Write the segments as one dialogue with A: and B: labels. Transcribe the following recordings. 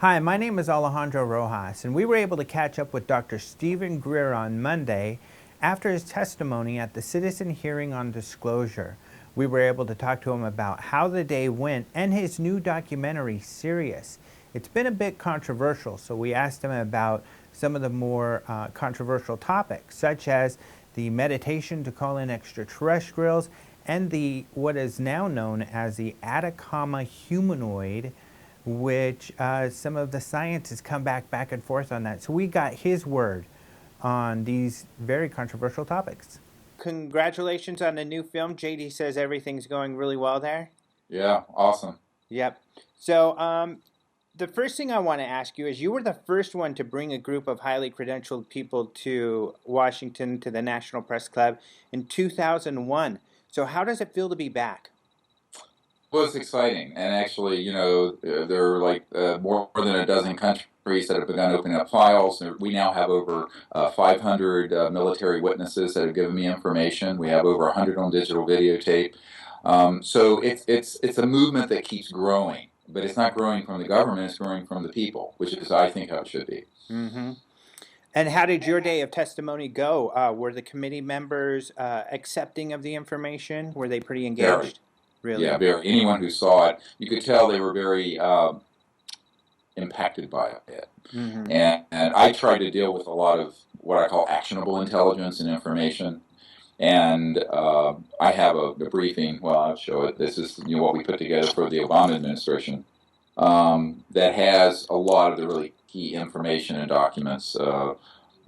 A: Hi, my name is Alejandro Rojas, and we were able to catch up with Dr. Steven Greer on Monday after his testimony at the citizen hearing on disclosure. We were able to talk to him about how the day went and his new documentary, Sirius. It's been a bit controversial, so we asked him about some of the more controversial topics, such as the meditation to call in extraterrestrials and the what is now known as the Atacama humanoid, which some of the science has come back and forth on that. So we got his word on these very controversial topics. Congratulations on the new film. JD says everything's going really well there.
B: Yeah, awesome.
A: Yep. So the first thing I want to ask you is, you were the first one to bring a group of highly credentialed people to Washington, to the National Press Club in 2001. So how does it feel to be back?
B: Well, it's exciting, and actually, there are like more than a dozen countries that have begun opening up files. We now have over 500 military witnesses that have given me information. We have over 100 on digital videotape. So it's a movement that keeps growing, but it's not growing from the government; it's growing from the people, which is, I think, how it should be.
A: Mm-hmm. And how did your day of testimony go? Were the committee members accepting of the information? Were they pretty
B: Very,
A: engaged? Really?
B: yeah, very. Anyone who saw it, you could tell they were very impacted by it.
A: Mm-hmm.
B: And I try to deal with a lot of what I call actionable intelligence and information. And I have a briefing. Well, I'll show it. This is what we put together for the Obama administration that has a lot of the really key information and documents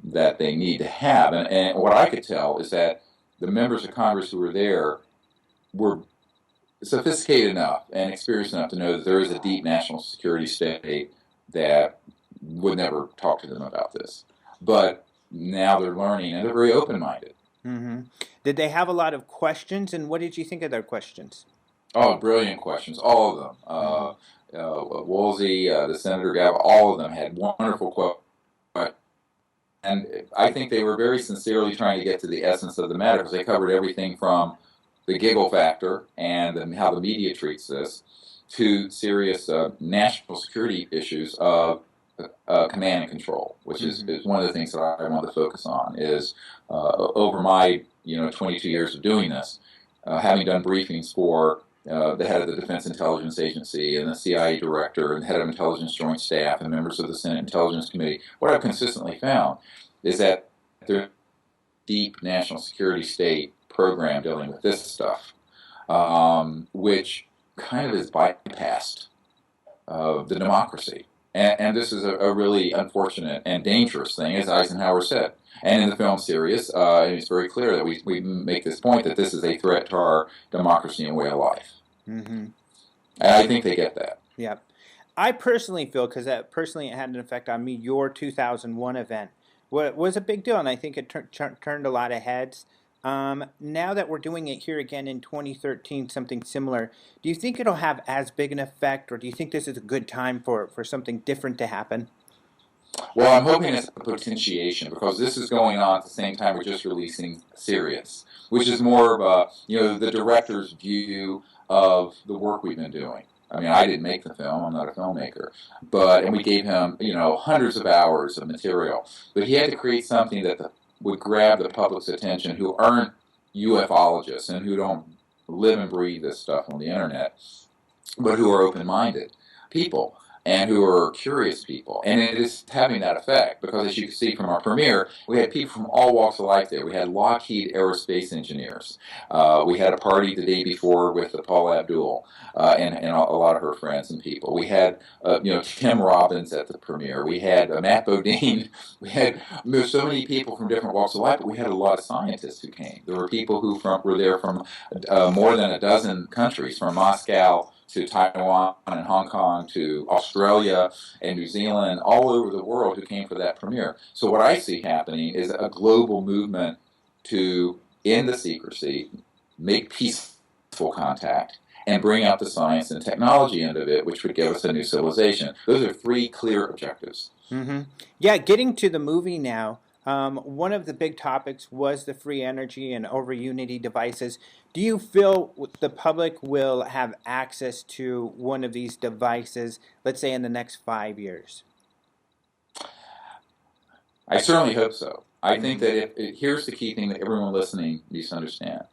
B: that they need to have. And what I could tell is that the members of Congress who were there were sophisticated enough and experienced enough to know that there is a deep national security state that would never talk to them about this. But now they're learning, and they're very open-minded.
A: Mm-hmm. Did they have a lot of questions, and what did you think of their questions?
B: Oh, brilliant questions, all of them. Woolsey, the Senator Gabb, all of them had wonderful questions. And I think they were very sincerely trying to get to the essence of the matter, because they covered everything from the giggle factor and how the media treats this to serious national security issues of command and control, which is one of the things that I want to focus on. Is over my 22 years of doing this, having done briefings for the head of the Defense Intelligence Agency and the CIA director and head of Intelligence Joint Staff and members of the Senate Intelligence Committee, what I've consistently found is that there's a deep national security state program dealing with this stuff, which kind of is bypassed the democracy. And this is a really unfortunate and dangerous thing, as Eisenhower said. And in the film Sirius, it's very clear that we make this point that this is a threat to our democracy and way of life.
A: Mm-hmm.
B: And I think they get that.
A: Yeah. I personally feel, because it had an effect on me, your 2001 event was a big deal, and I think it turned a lot of heads. Now that we're doing it here again in 2013, something similar, do you think it'll have as big an effect, or do you think this is a good time for something different to happen?
B: Well, I'm hoping it's a potentiation, because this is going on at the same time we're just releasing Sirius, which is more of a, the director's view of the work we've been doing. I mean, I didn't make the film; I'm not a filmmaker, and we gave him, hundreds of hours of material, but he had to create something that would grab the public's attention, who aren't ufologists and who don't live and breathe this stuff on the internet, but who are open-minded people and who are curious people. And it is having that effect, because as you can see from our premiere, we had people from all walks of life there. We had Lockheed Aerospace engineers. We had a party the day before with Paula Abdul and a lot of her friends and people. We had Tim Robbins at the premiere. We had Matt Bodine. We had so many people from different walks of life, but we had a lot of scientists who came. There were people who were there from more than a dozen countries, from Moscow to Taiwan and Hong Kong to Australia and New Zealand, all over the world, who came for that premiere. So what I see happening is a global movement to end the secrecy, make peaceful contact, and bring out the science and technology end of it, which would give us a new civilization. Those are three clear objectives.
A: Mm-hmm. Yeah, getting to the movie now, One of the big topics was the free energy and over Unity devices. Do you feel the public will have access to one of these devices, let's say in the next 5 years?
B: I certainly hope so. I think that here's the key thing that everyone listening needs to understand.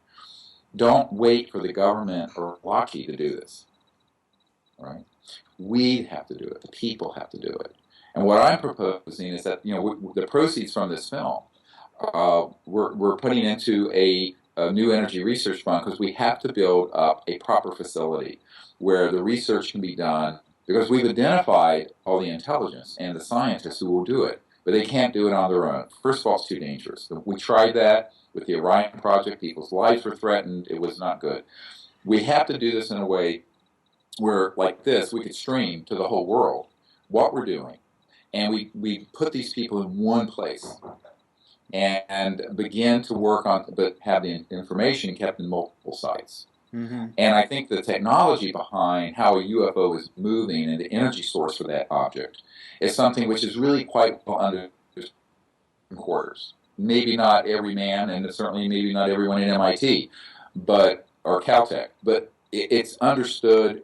B: Don't wait for the government or Lockheed to do this. Right? We have to do it. The people have to do it. And what I'm proposing is that the proceeds from this film, we're putting into a new energy research fund because we have to build up a proper facility where the research can be done because we've identified all the intelligence and the scientists who will do it, but they can't do it on their own. First of all, it's too dangerous. We tried that with the Orion project. People's lives were threatened. It was not good. We have to do this in a way where, like this, we could stream to the whole world what we're doing. And we put these people in one place and begin to work on, but have the information kept in multiple sites.
A: Mm-hmm.
B: And I think the technology behind how a UFO is moving and the energy source for that object is something which is really quite well understood in quarters. Maybe not every man, and certainly maybe not everyone in MIT, or Caltech, but it's understood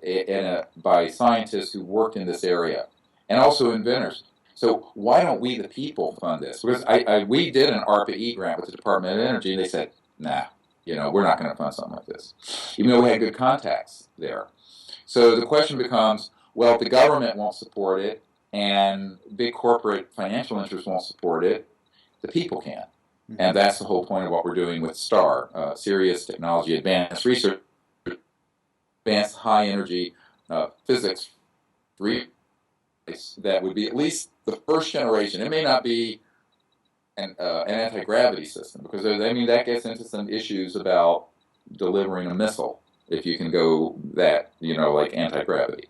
B: by scientists who worked in this area, and also inventors. So why don't we, the people, fund this? Because we did an ARPA-E grant with the Department of Energy, and they said, nah, we're not going to fund something like this, even though we had good contacts there. So the question becomes, well, if the government won't support it, and big corporate financial interests won't support it, the people can. And that's the whole point of what we're doing with STAR, Sirius Technology Advanced Research, Advanced High Energy Physics that would be at least the first generation. It may not be an anti-gravity system, because that gets into some issues about delivering a missile, if you can go that, like anti-gravity.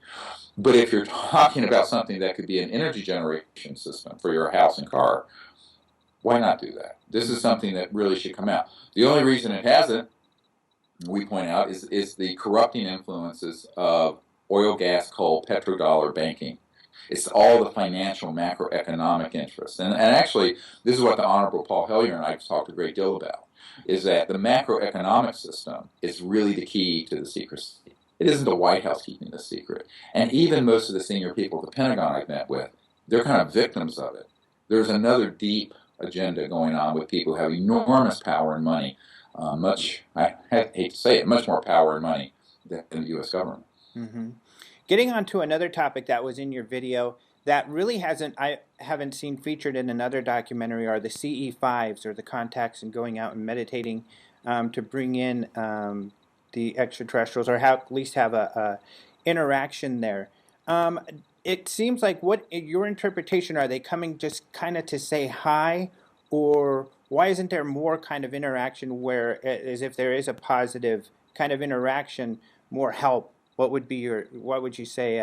B: But if you're talking about something that could be an energy generation system for your house and car, why not do that? This is something that really should come out. The only reason it hasn't, we point out, is the corrupting influences of oil, gas, coal, petrodollar banking. It's all the financial macroeconomic interests. And actually, this is what the Honorable Paul Hellyer and I have talked a great deal about, is that the macroeconomic system is really the key to the secrecy. It isn't the White House keeping the secret. And even most of the senior people at the Pentagon I've met with, they're kind of victims of it. There's another deep agenda going on with people who have enormous power and money, I hate to say it, much more power and money than the U.S. government.
A: Mm-hmm. Getting on to another topic that was in your video that really I haven't seen featured in another documentary are the CE5s, or the contacts and going out and meditating to bring in the extraterrestrials, or at least have a interaction there. It seems like, what your interpretation, are they coming just kind of to say hi, or why isn't there more kind of interaction where, as if there is a positive kind of interaction, more help? What would you say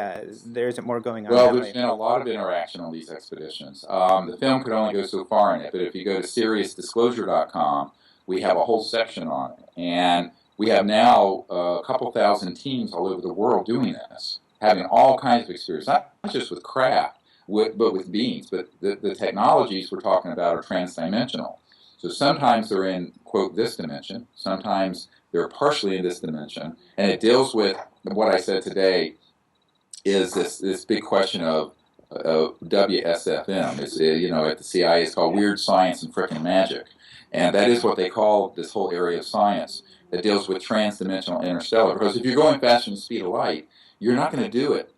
A: there isn't more going on?
B: Well, there's been a lot of interaction on these expeditions. The film could only go so far in it, but if you go to SiriusDisclosure.com, we have a whole section on it. And we have now a couple thousand teams all over the world doing this, having all kinds of experience, not just with craft, but with beings. But the technologies we're talking about are transdimensional. So sometimes they're in, quote, this dimension. Sometimes they're partially in this dimension. And it deals with what I said today, is this big question of WSFM. It's, at the CIA, it's called Weird Science and Frickin' Magic. And that is what they call this whole area of science that deals with transdimensional interstellar. Because if you're going faster than the speed of light, you're not going to do it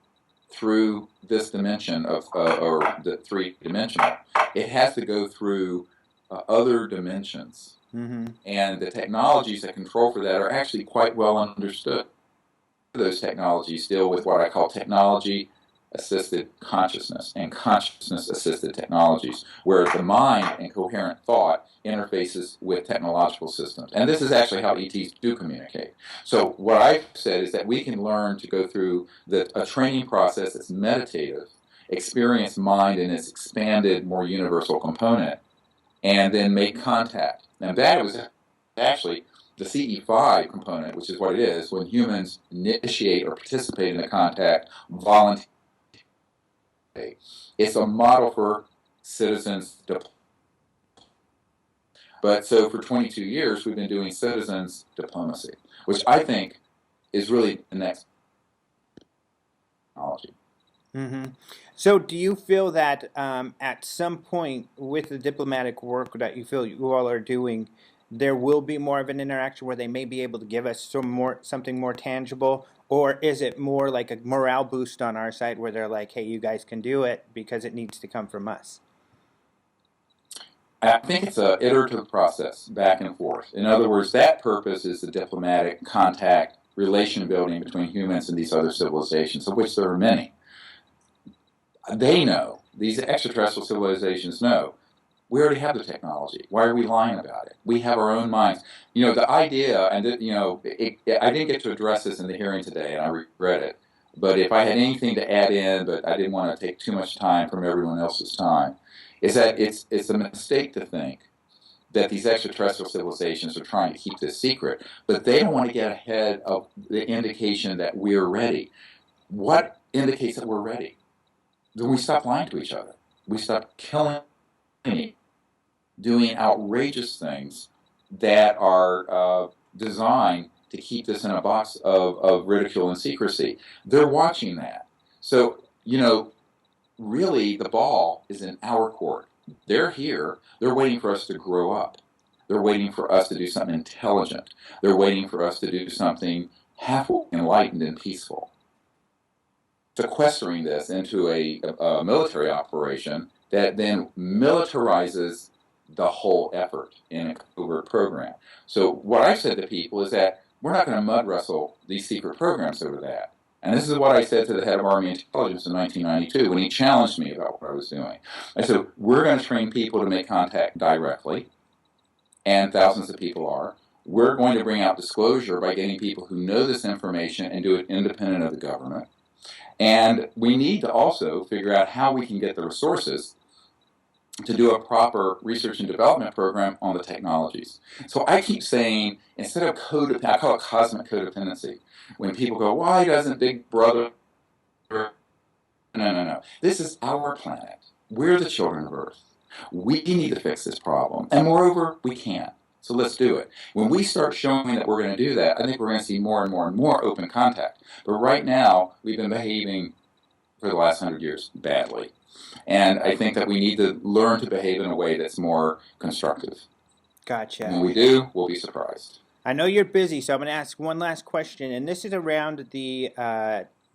B: through this dimension or the three-dimensional. It has to go through other dimensions.
A: Mm-hmm.
B: And the technologies that control for that are actually quite well understood. Those technologies deal with what I call technology-assisted consciousness and consciousness-assisted technologies, where the mind and coherent thought interfaces with technological systems. And this is actually how ETs do communicate. So what I've said is that we can learn to go through a training process that's meditative, experience mind in its expanded, more universal component, and then make contact. And that was actually the CE5 component, which is what it is, when humans initiate or participate in the contact voluntarily. It's a model for citizens But so for 22 years, we've been doing citizens diplomacy, which I think is really the next technology.
A: Hmm. So, do you feel that at some point with the diplomatic work that you feel you all are doing, there will be more of an interaction where they may be able to give us something more tangible, or is it more like a morale boost on our side where they're like, "Hey, you guys can do it because it needs to come from us"?
B: I think it's an iterative process, back and forth. In other words, that purpose is the diplomatic contact, relation building between humans and these other civilizations, of which there are many. They know, these extraterrestrial civilizations know, we already have the technology. Why are we lying about it? We have our own minds. The idea, and I didn't get to address this in the hearing today, and I regret it. But if I had anything to add in, but I didn't want to take too much time from everyone else's time, is that it's a mistake to think that these extraterrestrial civilizations are trying to keep this secret, but they don't want to get ahead of the indication that we're ready. What indicates that we're ready? Then we stop lying to each other. We stop killing, doing outrageous things that are designed to keep this in a box of ridicule and secrecy. They're watching that. So, really the ball is in our court. They're here. They're waiting for us to grow up. They're waiting for us to do something intelligent. They're waiting for us to do something half enlightened and peaceful. Sequestering this into a military operation that then militarizes the whole effort in a covert program. So what I said to people is that we're not going to mud wrestle these secret programs over that. And this is what I said to the head of Army Intelligence in 1992 when he challenged me about what I was doing. I said, we're going to train people to make contact directly, and thousands of people are. We're going to bring out disclosure by getting people who know this information and do it independent of the government. And we need to also figure out how we can get the resources to do a proper research and development program on the technologies. So I keep saying, instead of I call it cosmic codependency. When people go, why doesn't Big Brother? No. This is our planet. We're the children of Earth. We need to fix this problem. And moreover, we can. So let's do it. When we start showing that we're going to do that, I think we're going to see more and more and more open contact. But right now, we've been behaving for the last 100 years badly. And I think that we need to learn to behave in a way that's more constructive.
A: Gotcha.
B: And when we do, we'll be surprised.
A: I know you're busy, so I'm going to ask one last question, and this is around the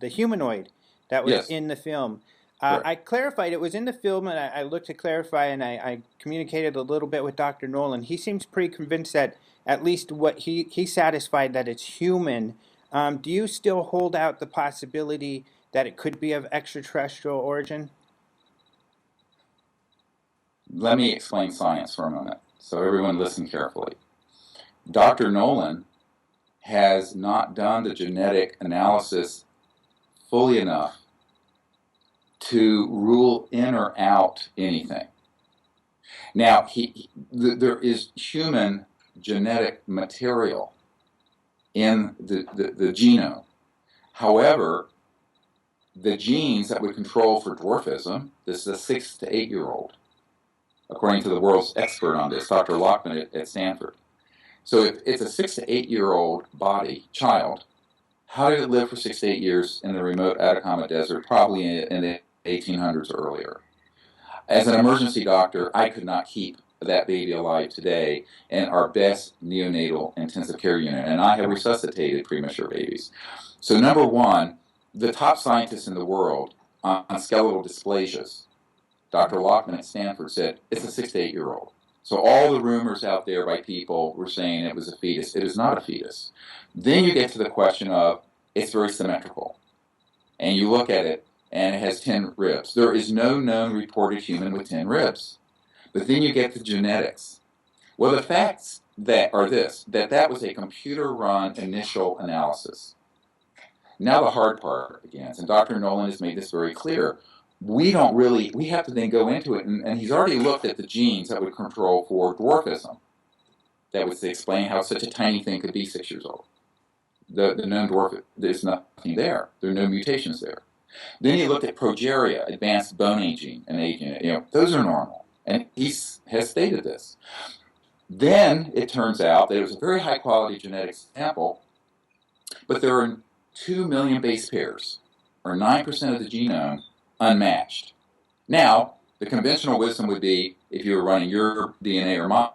A: humanoid that was in the film. I clarified it was in the film, and I looked to clarify, and I communicated a little bit with Dr. Nolan. He seems pretty convinced that at least what he's satisfied that it's human. Do you still hold out the possibility that it could be of extraterrestrial origin?
B: Let me explain science for a moment, so everyone listen carefully. Dr. Nolan has not done the genetic analysis fully enough to rule in or out anything. Now, there is human genetic material in the genome. However, the genes that would control for dwarfism, this is a 6 to 8 year old, according to the world's expert on this, Dr. Lockman at Stanford. So if it's a 6 to 8 year old child, how did it live for 6 to 8 years in the remote Atacama desert, probably in the 1800s or earlier? As an emergency doctor, I could not keep that baby alive today in our best neonatal intensive care unit, and I have resuscitated premature babies. So number one, the top scientists in the world on skeletal dysplasias, Dr. Lockman at Stanford, said it's a 6 to 8 year old. So all the rumors out there by people were saying it was a fetus. It is not a fetus. Then you get to the question of it's very symmetrical. And you look at it, and it has 10 ribs. There is no known reported human with 10 ribs. But then you get the genetics. Well, the facts that are that was a computer-run initial analysis. Now the hard part begins, and Dr. Nolan has made this very clear. We have to then go into it, and he's already looked at the genes that would control for dwarfism. That would explain how such a tiny thing could be 6 years old. The known dwarf, there's nothing there. There are no mutations there. Then he looked at progeria, advanced bone aging and aging. Those are normal, and he has stated this. Then it turns out that it was a very high quality genetic sample, but there are 2 million base pairs, or 9% of the genome, unmatched. Now, the conventional wisdom would be if you were running your DNA or my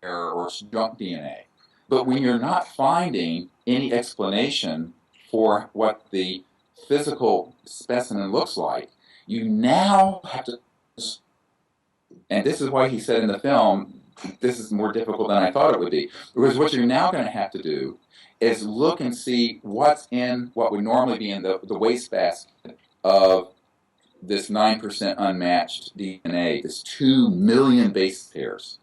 B: error or junk DNA. But when you're not finding any explanation for what the physical specimen looks like, you now have to, and this is why he said in the film, this is more difficult than I thought it would be. Because what you're now going to have to do is look and see what's in what would normally be in the wastebasket of this 9% unmatched DNA, this 2 million base pairs.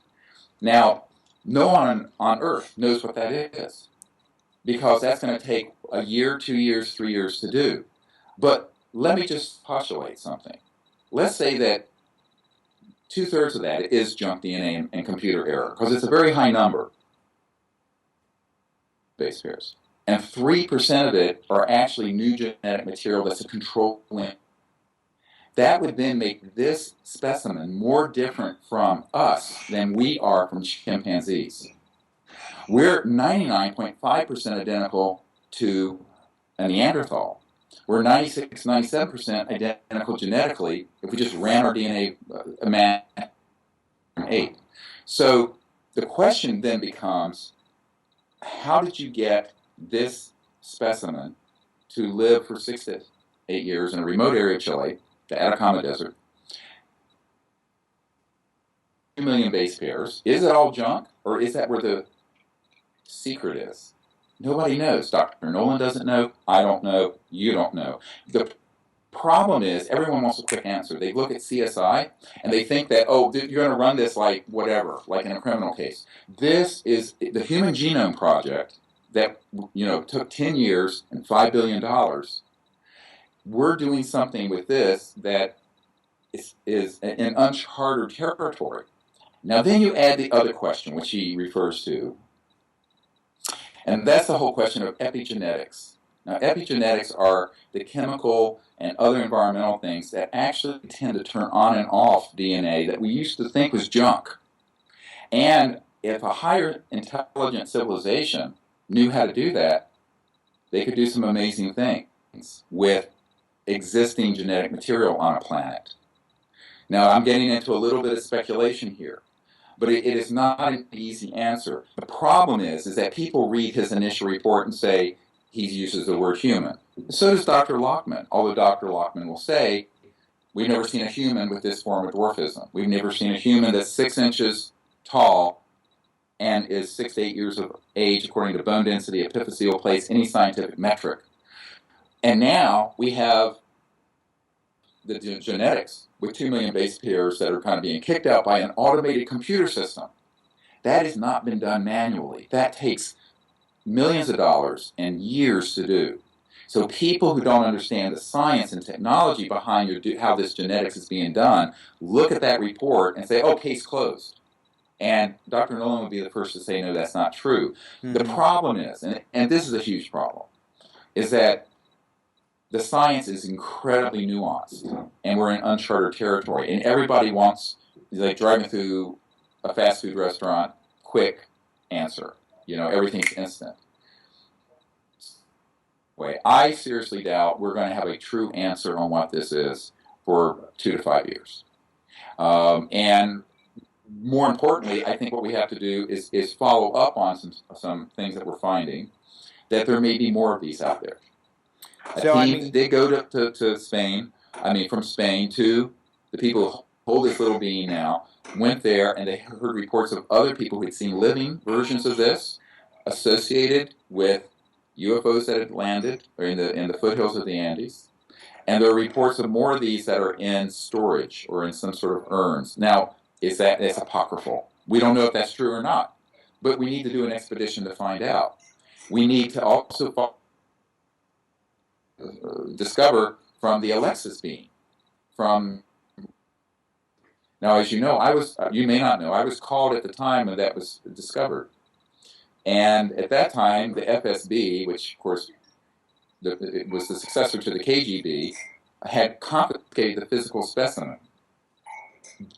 B: Now, no one on Earth knows what that is, because that's going to take a year, 2 years, 3 years to do. But let me just postulate something. Let's say that 2/3 of that is junk DNA and computer error, because it's a very high number, base pairs. And 3% of it are actually new genetic material that's a control link. That would then make this specimen more different from us than we are from chimpanzees. We're 99.5% identical to a Neanderthal. We're 96, 97% identical genetically if we just ran our DNA match from 8. So the question then becomes, how did you get this specimen to live for 6 to 8 years in a remote area of Chile, the Atacama Desert? 2 million base pairs. Is it all junk, or is that where the secret is? Nobody knows. Dr. Nolan doesn't know. I don't know. You don't know. The problem is everyone wants a quick answer. They look at CSI and they think that, oh, you're going to run this like whatever, like in a criminal case. This is the Human Genome Project that took 10 years and $5 billion. We're doing something with this that is in uncharted territory. Now then you add the other question, which he refers to, and that's the whole question of epigenetics. Now, epigenetics are the chemical and other environmental things that actually tend to turn on and off DNA that we used to think was junk. And if a higher intelligent civilization knew how to do that, they could do some amazing things with existing genetic material on a planet. Now, I'm getting into a little bit of speculation here, but it is not an easy answer. The problem is that people read his initial report and say he uses the word human. So does Dr. Lockman, although Dr. Lockman will say, we've never seen a human with this form of dwarfism. We've never seen a human that's 6 inches tall and is 6 to 8 years of age, according to bone density, epiphyseal place, any scientific metric. And now we have the genetics with 2 million base pairs that are kind of being kicked out by an automated computer system. That has not been done manually. That takes millions of dollars and years to do. So people who don't understand the science and technology behind how this genetics is being done look at that report and say, oh, case closed. And Dr. Nolan would be the first to say, no, that's not true. Mm-hmm. The problem is, and this is a huge problem, is that the science is incredibly nuanced, and we're in uncharted territory. And everybody wants, like driving through a fast food restaurant, quick answer. Everything's instant. I seriously doubt we're going to have a true answer on what this is for 2 to 5 years. And more importantly, I think what we have to do is follow up on some things that we're finding, that there may be more of these out there. A team did go to Spain, from Spain to the people who hold this little being now, went there and they heard reports of other people who had seen living versions of this associated with UFOs that had landed or in the foothills of the Andes. And there are reports of more of these that are in storage or in some sort of urns. Now, it's apocryphal. We don't know if that's true or not, but we need to do an expedition to find out. We need to also discover from the Alexis beam. Now, as you know, you may not know, I was called at the time when that was discovered. And at that time, the FSB, which of course it was the successor to the KGB, had confiscated the physical specimen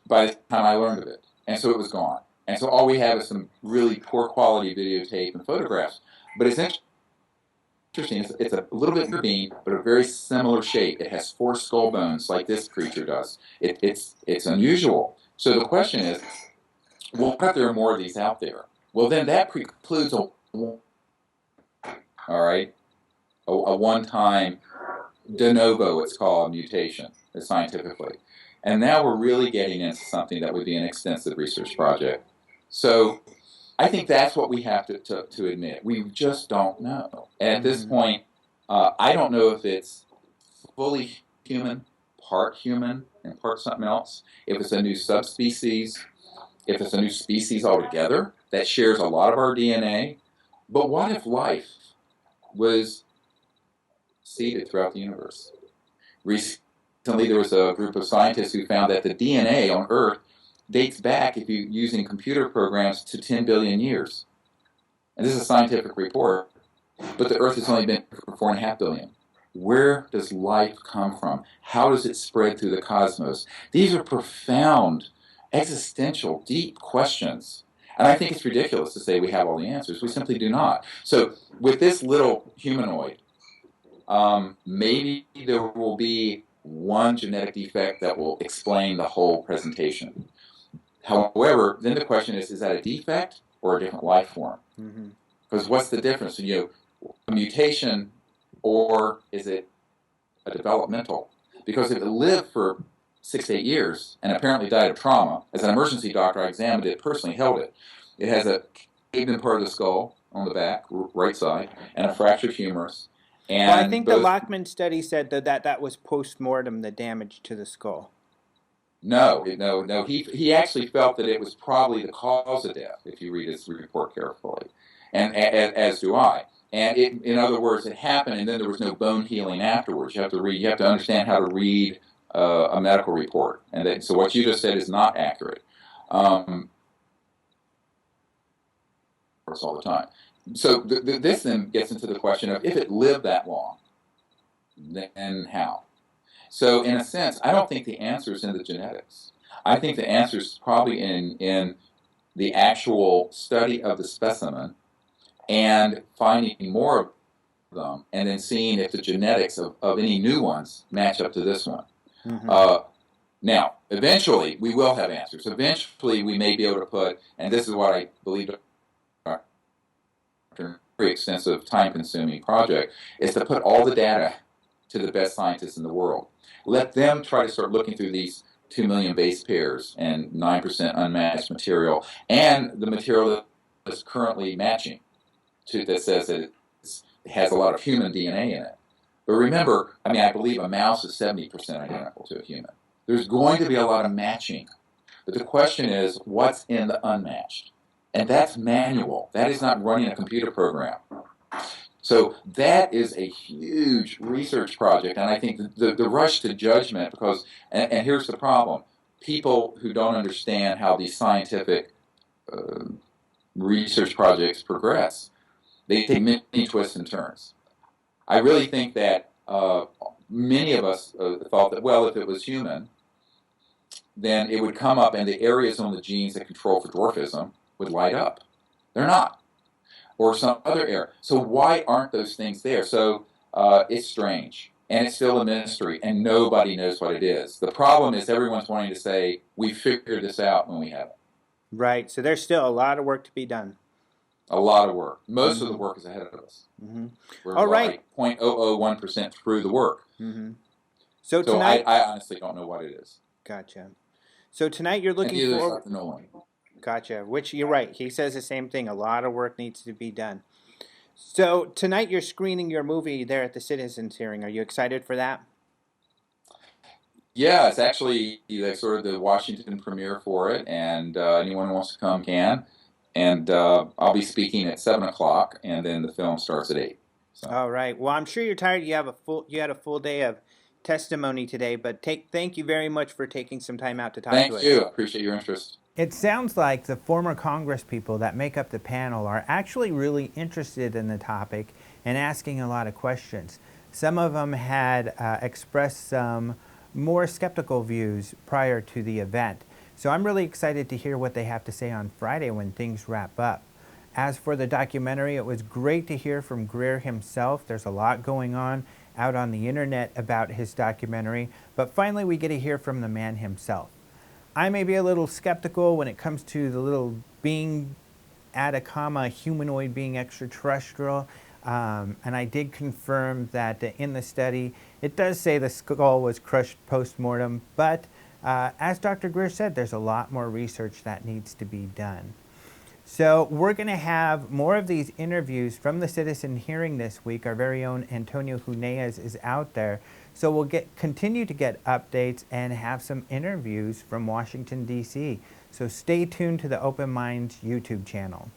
B: by the time I learned of it. And so it was gone. And so all we have is some really poor quality videotape and photographs. But it's interesting. It's a little bit bigger being, but a very similar shape. It has 4 skull bones like this creature does. It's unusual. So the question is, well, what if there are more of these out there? Well, then that precludes all right, a one-time de novo, it's called, mutation, scientifically. And now we're really getting into something that would be an extensive research project. So I think that's what we have to admit. We just don't know. And at this point, I don't know if it's fully human, and part something else, if it's a new subspecies, if it's a new species altogether that shares a lot of our DNA. But what if life was seeded throughout the universe? Recently, there was a group of scientists who found that the DNA on Earth dates back, if you're using computer programs, to 10 billion years. And this is a scientific report, but the Earth has only been for 4.5 billion. Where does life come from? How does it spread through the cosmos? These are profound, existential, deep questions. And I think it's ridiculous to say we have all the answers. We simply do not. So with this little humanoid, maybe there will be one genetic defect that will explain the whole presentation. However, then the question is that a defect or a different life form? Because what's the difference? A mutation, or is it a developmental? Because if it lived for 6 to 8 years and apparently died of trauma, as an emergency doctor, I examined it personally, held it. It has a caved-in part of the skull on the back, right side, and a fractured humerus. And
A: well, I think the Lockman study said that was post-mortem, the damage to the skull.
B: No. He actually felt that it was probably the cause of death, if you read his report carefully, and as do I. And in other words, it happened, and then there was no bone healing afterwards. You have to understand how to read a medical report, and so what you just said is not accurate. All the time. So this then gets into the question of, if it lived that long, then how? So in a sense, I don't think the answer is in the genetics. I think the answer is probably in the actual study of the specimen and finding more of them, and then seeing if the genetics of any new ones match up to this one. Now, eventually, we will have answers. Eventually, we may be able to put, and this is what I believe a very extensive, time-consuming project, is to put all the data to the best scientists in the world. Let them try to start looking through these 2 million base pairs and 9% unmatched material, and the material that is currently matching that says that it has a lot of human DNA in it. But remember, I believe a mouse is 70% identical to a human. There's going to be a lot of matching. But the question is, what's in the unmatched? And that's manual. That is not running a computer program. So that is a huge research project, and I think the rush to judgment, because, and here's the problem, people who don't understand how these scientific research projects progress, they take many twists and turns. I really think that many of us thought that, well, if it was human, then it would come up and the areas on the genes that control for dwarfism would light up. They're not. Or some other area. So why aren't those things there? So it's strange, and it's still a mystery, and nobody knows what it is. The problem is everyone's wanting to say, we figured this out, when we haven't.
A: Right, so there's still a lot of work to be done.
B: A lot of work. Most of the work is ahead of us. We're
A: all right.
B: Like 0.001% through the work.
A: So tonight,
B: I honestly don't know what it is.
A: Gotcha. So tonight you're looking for...
B: No one.
A: Gotcha, which you're right. He says the same thing. A lot of work needs to be done. So tonight you're screening your movie there at the Citizens hearing. Are you excited for that?
B: Yeah, it's actually sort of the Washington premiere for it, and anyone who wants to come can. And I'll be speaking at 7 o'clock, and then the film starts at 8. So.
A: All right. Well, I'm sure you're tired. You had a full day of testimony today, but thank you very much for taking some time out to talk to us.
B: Thank you. I appreciate your interest.
A: It sounds like the former Congress people that make up the panel are actually really interested in the topic and asking a lot of questions. Some of them had expressed some more skeptical views prior to the event. So I'm really excited to hear what they have to say on Friday when things wrap up. As for the documentary, it was great to hear from Greer himself. There's a lot going on out on the internet about his documentary, but finally we get to hear from the man himself. I may be a little skeptical when it comes to the little being Atacama, humanoid being extraterrestrial, and I did confirm that in the study it does say the skull was crushed post-mortem, but as Dr. Greer said, there's a lot more research that needs to be done. So we're going to have more of these interviews from the citizen hearing this week. Our very own Antonio Huneas is out there. So we'll continue to get updates and have some interviews from Washington, D.C. So stay tuned to the Open Minds YouTube channel.